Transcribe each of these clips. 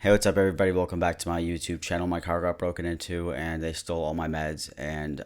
Hey, what's up everybody? Welcome back to my YouTube channel. My car got broken into and they stole all my meds and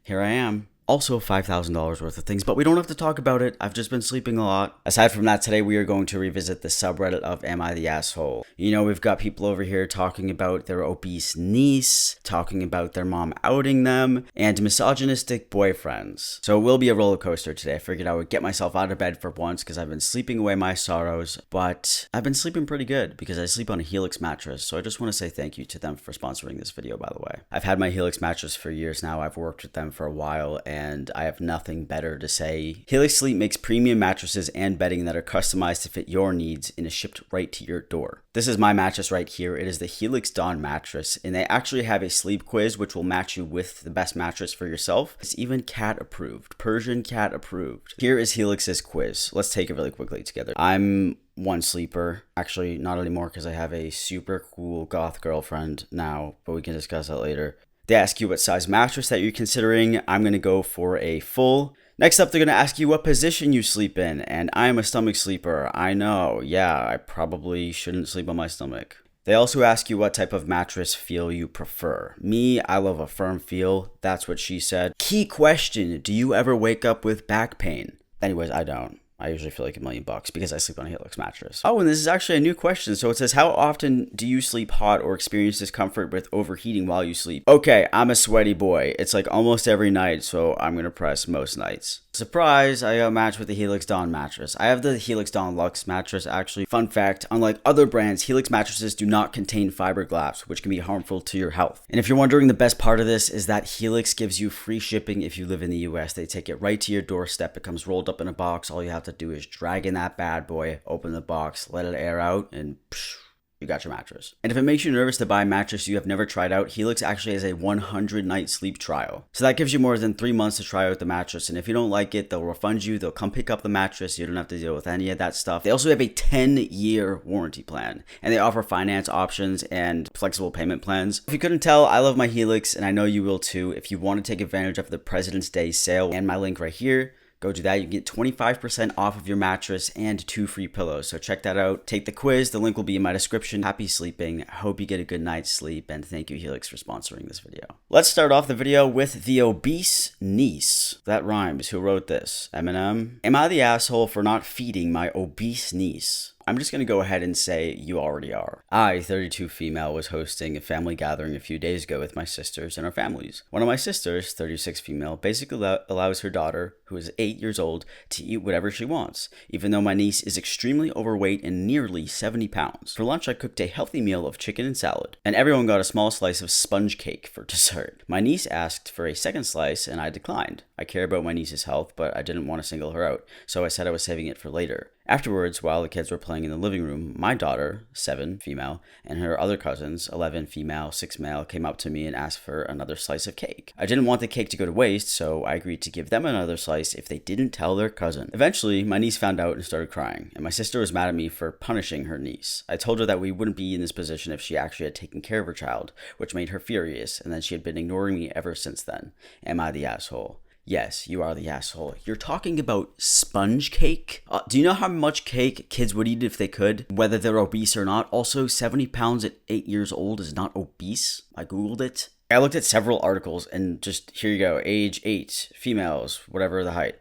here I am. Also $5,000 worth of things, but we don't have to talk about it. I've just been sleeping a lot. Aside from that, today we are going to revisit the subreddit of Am I the Asshole? You know, we've got people over here talking about their obese niece, talking about their mom outing them, and misogynistic boyfriends. So it will be a roller coaster today. I figured I would get myself out of bed for once because I've been sleeping away my sorrows, but I've been sleeping pretty good because I sleep on a Helix mattress. So I just want to say thank you to them for sponsoring this video, by the way. I've had my Helix mattress for years now. I've worked with them for a while and I have nothing better to say. Helix Sleep makes premium mattresses and bedding that are customized to fit your needs and is shipped right to your door. This is my mattress right here. It is the Helix Dawn mattress, and they actually have a sleep quiz which will match you with the best mattress for yourself. It's even cat approved, Persian cat approved. Here is Helix's quiz. Let's take it really quickly together. I'm one sleeper. Actually, not anymore because I have a super cool goth girlfriend now, but we can discuss that later. They ask you what size mattress that you're considering. I'm going to go for a full. Next up, they're going to ask you what position you sleep in, and I'm a stomach sleeper. I know, yeah, I probably shouldn't sleep on my stomach. They also ask you what type of mattress feel you prefer. Me, I love a firm feel. That's what she said. Key question, do you ever wake up with back pain? Anyways, I don't. I usually feel like $1 million because I sleep on a Helix mattress. Oh, and this is actually a new question. So it says, how often do you sleep hot or experience discomfort with overheating while you sleep? Okay, I'm a sweaty boy. It's like almost every night, so I'm going to press most nights. Surprise, I got matched with the Helix Dawn mattress. I have the Helix Dawn Luxe mattress actually. Fun fact, unlike other brands, Helix mattresses do not contain fiberglass, which can be harmful to your health. And if you're wondering, the best part of this is that Helix gives you free shipping if you live in the US. They take it right to your doorstep. It comes rolled up in a box. All you have to do is drag in that bad boy, open the box, let it air out, and psh, you got your mattress. And if it makes you nervous to buy a mattress you have never tried out, Helix actually has a 100-night sleep trial. So that gives you more than 3 months to try out the mattress. And if you don't like it, they'll refund you. They'll come pick up the mattress. You don't have to deal with any of that stuff. They also have a 10-year warranty plan. And they offer finance options and flexible payment plans. If you couldn't tell, I love my Helix, and I know you will too. If you want to take advantage of the President's Day sale and my link right here, go do that. You can get 25% off of your mattress and 2 free pillows. So check that out. Take the quiz. The link will be in my description. Happy sleeping. I hope you get a good night's sleep. And thank you, Helix, for sponsoring this video. Let's start off the video with the obese niece. That rhymes. Who wrote this? Eminem. Am I the asshole for not feeding my obese niece? I'm just going to go ahead and say you already are. I, 32 female, was hosting a family gathering a few days ago with my sisters and our families. One of my sisters, 36 female, basically allows her daughter, who is 8 years old, to eat whatever she wants, even though my niece is extremely overweight and nearly 70 pounds. For lunch, I cooked a healthy meal of chicken and salad, and everyone got a small slice of sponge cake for dessert. My niece asked for a second slice, and I declined. I care about my niece's health, but I didn't want to single her out, so I said I was saving it for later. Afterwards, while the kids were playing in the living room, my daughter, 7 female, and her other cousins, 11 female, 6 male, came up to me and asked for another slice of cake. I didn't want the cake to go to waste, so I agreed to give them another slice if they didn't tell their cousin. Eventually, my niece found out and started crying, and my sister was mad at me for punishing her niece. I told her that we wouldn't be in this position if she actually had taken care of her child, which made her furious, and that she had been ignoring me ever since then. Am I the asshole? Yes, you are the asshole. You're talking about sponge cake? Do you know how much cake kids would eat if they could, whether they're obese or not? Also, 70 pounds at 8 years old is not obese. I googled it. I looked at several articles and just, here you go, age 8, females, whatever the height.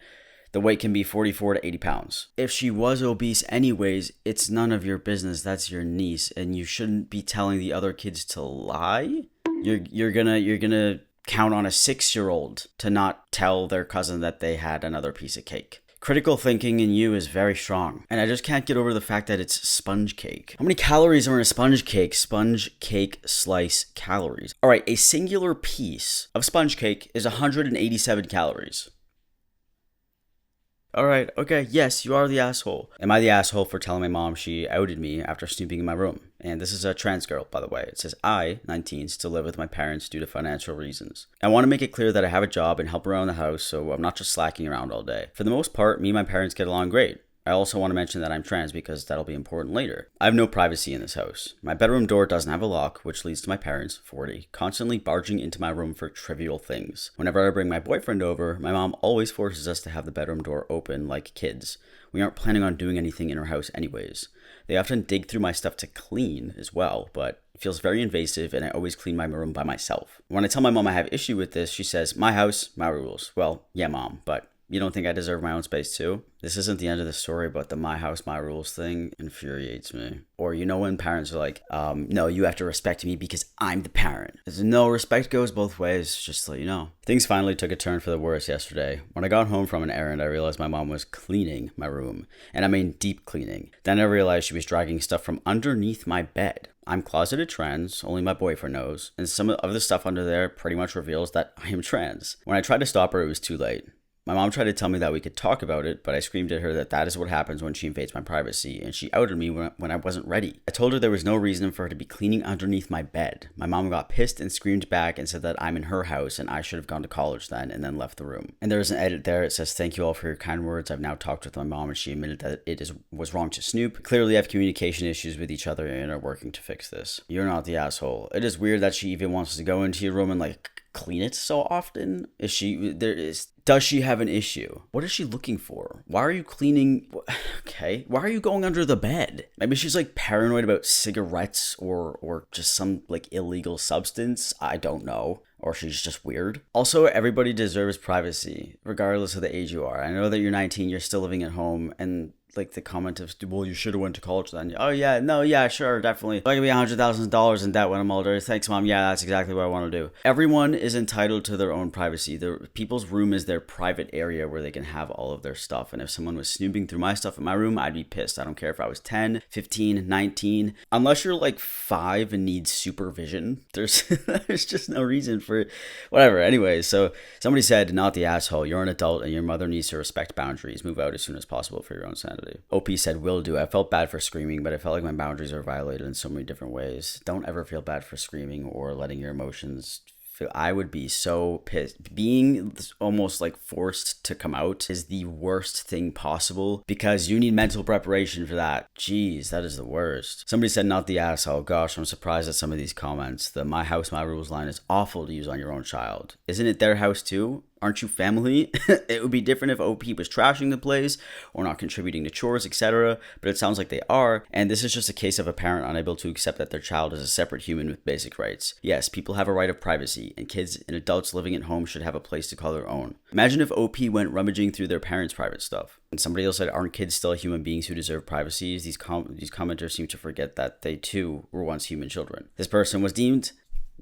The weight can be 44 to 80 pounds. If she was obese anyways, it's none of your business. That's your niece, and you shouldn't be telling the other kids to lie. You're gonna count on a 6-year-old to not tell their cousin that they had another piece of cake. Critical thinking in you is very strong. And I just can't get over the fact that it's sponge cake. How many calories are in a sponge cake? Sponge cake slice calories. All right, a singular piece of sponge cake is 187 calories. Alright, okay, yes, you are the asshole. Am I the asshole for telling my mom she outed me after snooping in my room? And this is a trans girl, by the way. It says, I, 19, still live with my parents due to financial reasons. I want to make it clear that I have a job and help around the house, so I'm not just slacking around all day. For the most part, me and my parents get along great. I also want to mention that I'm trans because that'll be important later. I have no privacy in this house. My bedroom door doesn't have a lock, which leads to my parents, 40, constantly barging into my room for trivial things. Whenever I bring my boyfriend over, my mom always forces us to have the bedroom door open like kids. We aren't planning on doing anything in our house anyways. They often dig through my stuff to clean as well, but it feels very invasive and I always clean my room by myself. When I tell my mom I have issue with this, she says, my house, my rules. Well, yeah, mom, but you don't think I deserve my own space too? This isn't the end of the story, but the my house, my rules thing infuriates me. Or when parents are like, no, you have to respect me because I'm the parent. There's no, respect goes both ways, just to let you know. Things finally took a turn for the worse yesterday. When I got home from an errand, I realized my mom was cleaning my room. And I mean deep cleaning. Then I realized she was dragging stuff from underneath my bed. I'm closeted trans, only my boyfriend knows, and some of the stuff under there pretty much reveals that I am trans. When I tried to stop her, it was too late. My mom tried to tell me that we could talk about it, but I screamed at her that is what happens when she invades my privacy, and she outed me when I wasn't ready. I told her there was no reason for her to be cleaning underneath my bed. My mom got pissed and screamed back and said that I'm in her house and I should have gone to college then, and then left the room. And there's an edit there. It says, thank you all for your kind words. I've now talked with my mom and she admitted that it was wrong to snoop. Clearly have communication issues with each other and are working to fix this. You're not the asshole. It is weird that she even wants to go into your room and clean it so often. Does she have an issue? What is she looking for? Why are you cleaning? Okay. Why are you going under the bed? Maybe she's paranoid about cigarettes or just some illegal substance. I don't know. Or she's just weird. Also, everybody deserves privacy, regardless of the age you are. I know that you're 19, you're still living at home, and the comment of, well, you should have went to college then. Oh yeah, no, yeah, sure, definitely. I could be $100,000 in debt when I'm older. Thanks, mom. Yeah, that's exactly what I want to do. Everyone is entitled to their own privacy. People's room is their private area where they can have all of their stuff. And if someone was snooping through my stuff in my room, I'd be pissed. I don't care if I was 10, 15, 19. Unless you're 5 and need supervision, there's just no reason for whatever. Anyways, so somebody said, not the asshole. You're an adult and your mother needs to respect boundaries. Move out as soon as possible for your own sanity. OP said, will do. I felt bad for screaming, but I felt like my boundaries are violated in so many different ways. Don't ever feel bad for screaming or letting your emotions feel. I would be so pissed. Being almost forced to come out is the worst thing possible because you need mental preparation for that. Jeez, that is the worst. Somebody said, not the asshole. Gosh, I'm surprised at some of these comments. The my house, my rules line is awful to use on your own child. Isn't it their house too? Aren't you family? It would be different if OP was trashing the place or not contributing to chores, etc. But it sounds like they are. And this is just a case of a parent unable to accept that their child is a separate human with basic rights. Yes, people have a right of privacy, and kids and adults living at home should have a place to call their own. Imagine if OP went rummaging through their parents' private stuff. And somebody else said, aren't kids still human beings who deserve privacy? These commenters seem to forget that they too were once human children. This person was deemed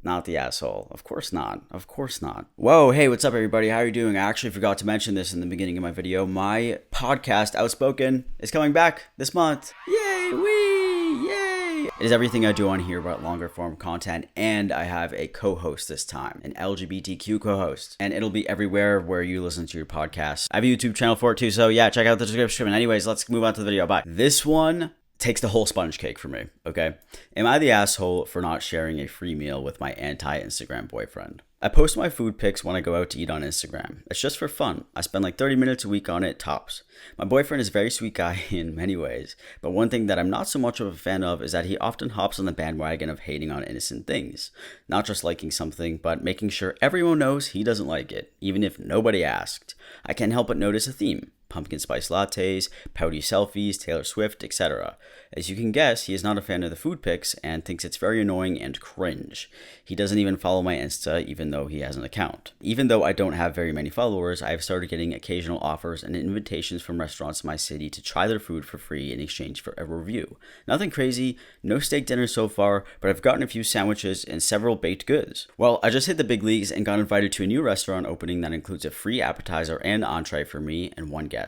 not the asshole. Of course not. Of course not. Whoa, hey, what's up, everybody? How are you doing? I actually forgot to mention this in the beginning of my video. My podcast, Outspoken, is coming back this month. Yay, wee, yay! It is everything I do on here but longer form content, and I have a co-host this time, an LGBTQ co-host, and it'll be everywhere where you listen to your podcast. I have a YouTube channel for it too, so yeah, check out the description. Anyways, let's move on to the video. Bye. This one takes the whole sponge cake for me, okay? Am I the asshole for not sharing a free meal with my anti-Instagram boyfriend? I post my food pics when I go out to eat on Instagram. It's just for fun. I spend 30 minutes a week on it, tops. My boyfriend is a very sweet guy in many ways, but one thing that I'm not so much of a fan of is that he often hops on the bandwagon of hating on innocent things. Not just liking something, but making sure everyone knows he doesn't like it, even if nobody asked. I can't help but notice a theme. Pumpkin spice lattes, pouty selfies, Taylor Swift, etc. As you can guess, he is not a fan of the food pics and thinks it's very annoying and cringe. He doesn't even follow my Insta, even though he has an account. Even though I don't have very many followers, I have started getting occasional offers and invitations from restaurants in my city to try their food for free in exchange for a review. Nothing crazy, no steak dinner so far, but I've gotten a few sandwiches and several baked goods. Well, I just hit the big leagues and got invited to a new restaurant opening that includes a free appetizer and entree for me and one guest.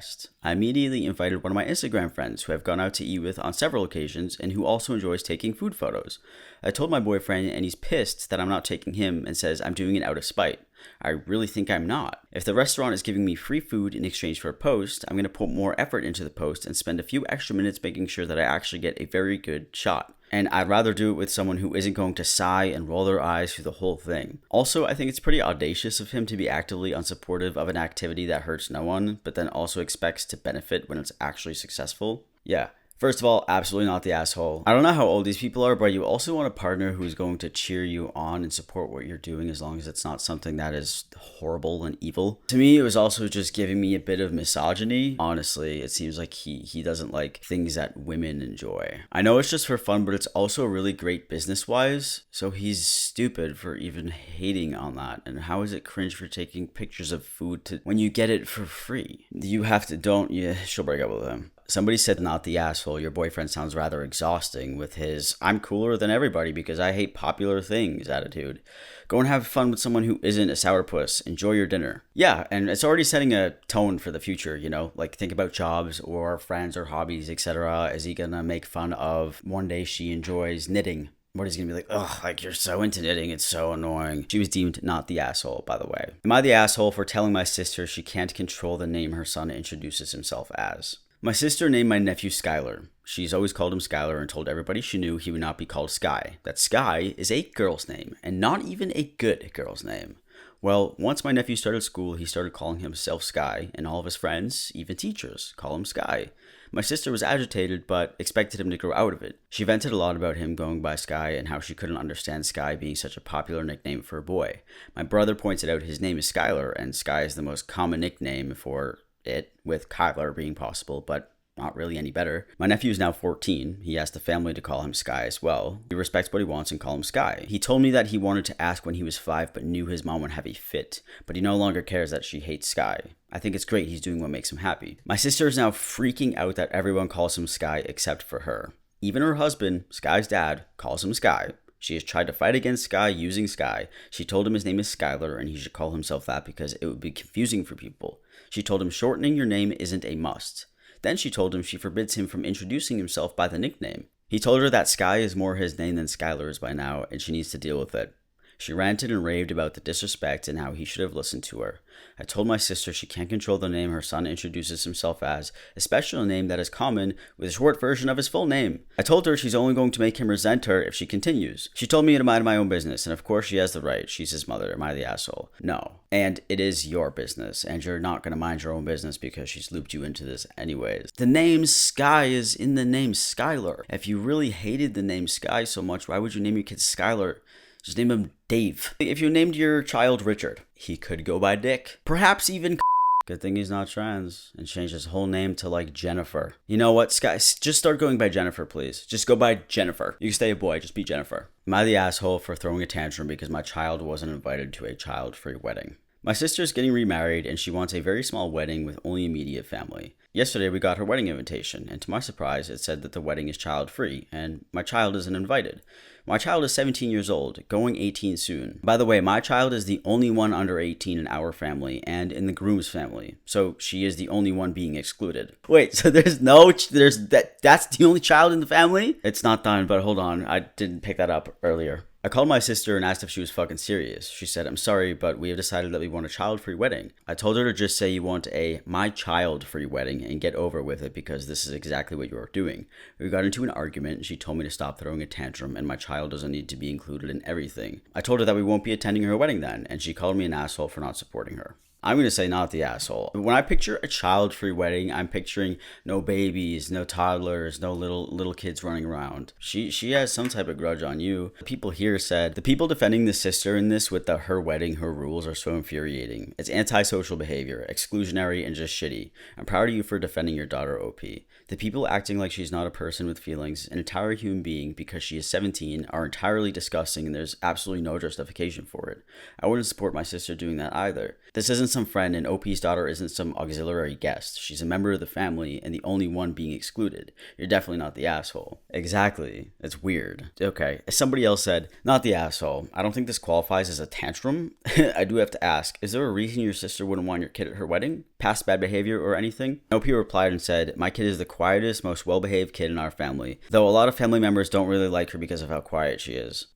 I immediately invited one of my Instagram friends who I've gone out to eat with on several occasions and who also enjoys taking food photos. I told my boyfriend and he's pissed that I'm not taking him and says I'm doing it out of spite. I really think I'm not. If the restaurant is giving me free food in exchange for a post, I'm going to put more effort into the post and spend a few extra minutes making sure that I actually get a very good shot. And I'd rather do it with someone who isn't going to sigh and roll their eyes through the whole thing. Also, I think it's pretty audacious of him to be actively unsupportive of an activity that hurts no one, but then also expects to benefit when it's actually successful. Yeah. First of all, absolutely not the asshole. I don't know how old these people are, but you also want a partner who's going to cheer you on and support what you're doing as long as it's not something that is horrible and evil. To me, it was also just giving me a bit of misogyny. Honestly, it seems like he doesn't like things that women enjoy. I know it's just for fun, but it's also really great business-wise, so he's stupid for even hating on that. And how is it cringe for taking pictures of food when you get it for free? You have to, yeah, she'll break up with him. Somebody said, not the asshole. Your boyfriend sounds rather exhausting with his I'm cooler than everybody because I hate popular things attitude. Go and have fun with someone who isn't a sourpuss. Enjoy your dinner. Yeah, and it's already setting a tone for the future, you know? Like, think about jobs or friends or hobbies, etc. Is he gonna make fun of one day she enjoys knitting? What is he gonna be like, ugh, like you're so into knitting, it's so annoying. She was deemed not the asshole, by the way. Am I the asshole for telling my sister she can't control the name her son introduces himself as? My sister named my nephew Skylar. She's always called him Skylar and told everybody she knew he would not be called Sky. That Sky is a girl's name, and not even a good girl's name. Well, once my nephew started school, he started calling himself Sky, and all of his friends, even teachers, call him Sky. My sister was agitated, but expected him to grow out of it. She vented a lot about him going by Sky and how she couldn't understand Sky being such a popular nickname for a boy. My brother pointed out his name is Skylar, and Sky is the most common nickname for it, with Kyler being possible, but not really any better. My nephew is now 14. He asked the family to call him Sky as well. He respects what he wants and call him Sky. He told me that he wanted to ask when he was 5 but knew his mom would have a fit, but he no longer cares that she hates Sky. I think it's great he's doing what makes him happy. My sister is now freaking out that everyone calls him Sky except for her. Even her husband, Sky's dad, calls him Sky. She has tried to fight against Sky using Sky. She told him his name is Skylar and he should call himself that because it would be confusing for people. She told him shortening your name isn't a must. Then she told him she forbids him from introducing himself by the nickname. He told her that Sky is more his name than Skylar is by now and she needs to deal with it. She ranted and raved about the disrespect and how he should have listened to her. I told my sister she can't control the name her son introduces himself as, especially a name that is common with a short version of his full name. I told her she's only going to make him resent her if she continues. She told me to mind my own business, and of course she has the right. She's his mother. Am I the asshole? No. And it is your business, and you're not going to mind your own business because she's looped you into this anyways. The name Sky is in the name Skylar. If you really hated the name Sky so much, why would you name your kid Skylar? Just name him Dave. If you named your child Richard, he could go by Dick. Perhaps even Good thing he's not trans and changed his whole name to like Jennifer. You know what, Sky? Just start going by Jennifer, please. Just go by Jennifer. You can stay a boy, just be Jennifer. Am I the asshole for throwing a tantrum because my child wasn't invited to a child-free wedding? My sister's getting remarried and she wants a very small wedding with only immediate family. Yesterday we got her wedding invitation, and to my surprise it said that the wedding is child-free and my child isn't invited. My child is 17 years old, going 18 soon. By the way, my child is the only one under 18 in our family and in the groom's family, so she is the only one being excluded. Wait, so that's the only child in the family? It's not done, but hold on, I didn't pick that up earlier. I called my sister and asked if she was fucking serious. She said, I'm sorry, but we have decided that we want a child-free wedding. I told her to just say you want a my child-free wedding and get over with it because this is exactly what you are doing. We got into an argument and she told me to stop throwing a tantrum and my child doesn't need to be included in everything. I told her that we won't be attending her wedding then, and she called me an asshole for not supporting her. I'm going to say not the asshole. When I picture a child-free wedding, I'm picturing no babies, no toddlers, no little kids running around. She has some type of grudge on you. The people here said, the people defending the sister in this with the her wedding, her rules are so infuriating. It's antisocial behavior, exclusionary, and just shitty. I'm proud of you for defending your daughter, OP. The people acting like she's not a person with feelings, an entire human being because she is 17, are entirely disgusting and there's absolutely no justification for it. I wouldn't support my sister doing that either. This isn't some friend and OP's daughter isn't some auxiliary guest. She's a member of the family and the only one being excluded. You're definitely not the asshole. Exactly. It's weird. Okay. As somebody else said, not the asshole. I don't think this qualifies as a tantrum. I do have to ask, is there a reason your sister wouldn't want your kid at her wedding? Past bad behavior or anything? OP replied and said, my kid is the quietest, most well-behaved kid in our family, though a lot of family members don't really like her because of how quiet she is.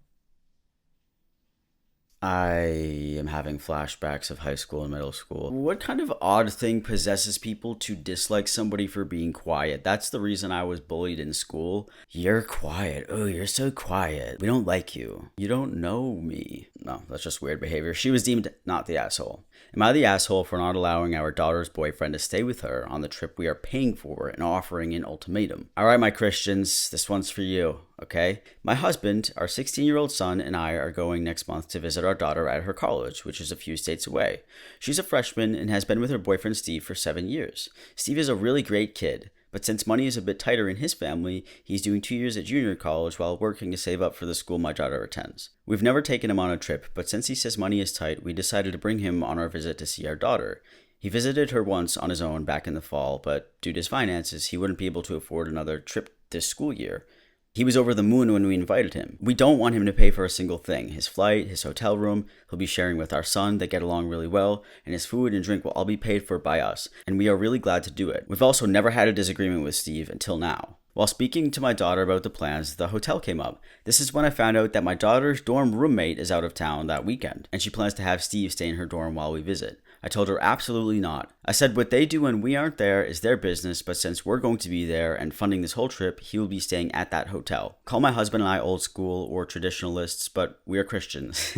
I am having flashbacks of high school and middle school. What kind of odd thing possesses people to dislike somebody for being quiet? That's the reason I was bullied in school. You're quiet. Oh, you're so quiet. We don't like you. You don't know me. No, that's just weird behavior. She was deemed not the asshole. Am I the asshole for not allowing our daughter's boyfriend to stay with her on the trip we are paying for and offering an ultimatum? All right, my Christians, this one's for you, okay? My husband, our 16-year-old son, and I are going next month to visit our daughter at her college, which is a few states away. She's a freshman and has been with her boyfriend Steve for 7 years. Steve is a really great kid, but since money is a bit tighter in his family, he's doing 2 years at junior college while working to save up for the school my daughter attends. We've never taken him on a trip, but since he says money is tight, we decided to bring him on our visit to see our daughter. He visited her once on his own back in the fall, but due to his finances, he wouldn't be able to afford another trip this school year. He was over the moon when we invited him. We don't want him to pay for a single thing. His flight, his hotel room, he'll be sharing with our son. They get along really well, and his food and drink will all be paid for by us, and we are really glad to do it. We've also never had a disagreement with Steve until now. While speaking to my daughter about the plans, the hotel came up. This is when I found out that my daughter's dorm roommate is out of town that weekend, and she plans to have Steve stay in her dorm while we visit. I told her absolutely not. I said what they do when we aren't there is their business, but since we're going to be there and funding this whole trip, he will be staying at that hotel. Call my husband and I old school or traditionalists, but we are Christians.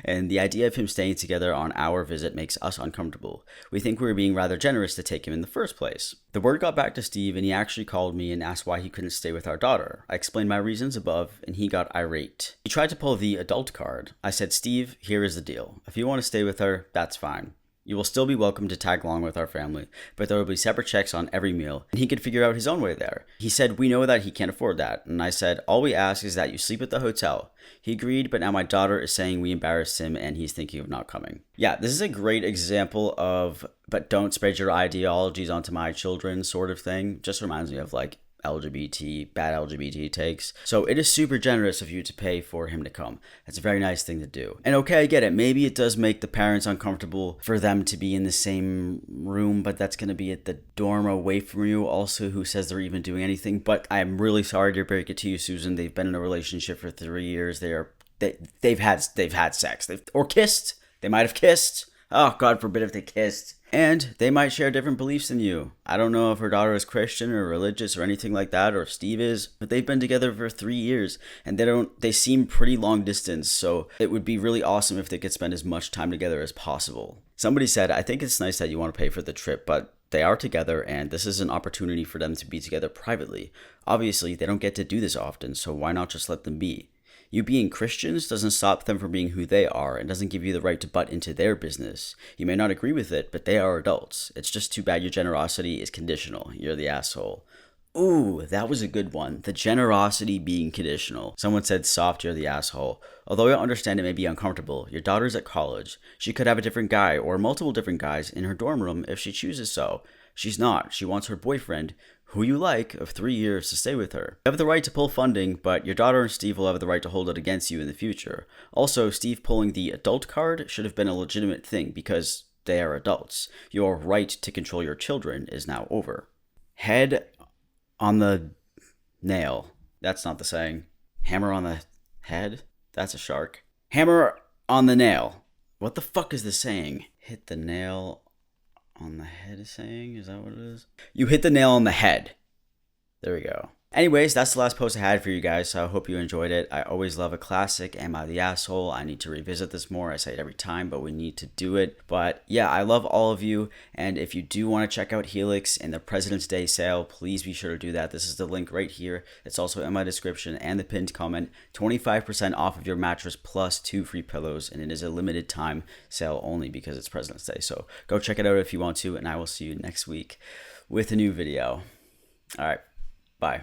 And the idea of him staying together on our visit makes us uncomfortable. We think we were being rather generous to take him in the first place. The word got back to Steve and he actually called me and asked why he couldn't stay with our daughter. I explained my reasons above and he got irate. He tried to pull the adult card. I said, Steve, here is the deal. If you want to stay with her, that's fine. You will still be welcome to tag along with our family, but there will be separate checks on every meal, and he could figure out his own way there. He said, we know that he can't afford that, and I said, all we ask is that you sleep at the hotel. He agreed, but now my daughter is saying we embarrassed him, and he's thinking of not coming. Yeah, this is a great example of, but don't spread your ideologies onto my children sort of thing. Just reminds me of like bad LGBT takes. So it is super generous of you to pay for him to come. That's a very nice thing to do. And okay, I get it. Maybe it does make the parents uncomfortable for them to be in the same room, but that's going to be at the dorm away from you also, who says they're even doing anything. But I'm really sorry to break it to you, Susan. They've been in a relationship for 3 years. They've had sex. Or kissed. They might have kissed. Oh, God forbid if they kissed. And they might share different beliefs than you. I don't know if her daughter is Christian or religious or anything like that, or if Steve is, but they've been together for 3 years and they seem pretty long distance. So it would be really awesome if they could spend as much time together as possible. Somebody said, I think it's nice that you want to pay for the trip, but they are together and this is an opportunity for them to be together privately. Obviously, they don't get to do this often, so why not just let them be? You being Christians doesn't stop them from being who they are and doesn't give you the right to butt into their business. You may not agree with it, but they are adults. It's just too bad your generosity is conditional. You're the asshole. Ooh, that was a good one. The generosity being conditional. Someone said soft, you're the asshole. Although I understand it may be uncomfortable, your daughter's at college. She could have a different guy or multiple different guys in her dorm room if she chooses so. She's not. She wants her boyfriend, who you like, of 3 years to stay with her. You have the right to pull funding, but your daughter and Steve will have the right to hold it against you in the future. Also, Steve pulling the adult card should have been a legitimate thing because they are adults. Your right to control your children is now over. Head on the nail. That's not the saying. Hammer on the head? That's a shark. Hammer on the nail. What the fuck is the saying? Hit the nail on the head saying? Is that what it is? You hit the nail on the head. There we go. Anyways, that's the last post I had for you guys, so I hope you enjoyed it. I always love a classic. Am I the asshole? I need to revisit this more. I say it every time, but we need to do it. But yeah, I love all of you, and if you do want to check out Helix and the President's Day sale, please be sure to do that. This is the link right here. It's also in my description and the pinned comment. 25% off of your mattress plus 2 free pillows, and it is a limited time sale only because it's President's Day. So go check it out if you want to, and I will see you next week with a new video. All right, bye.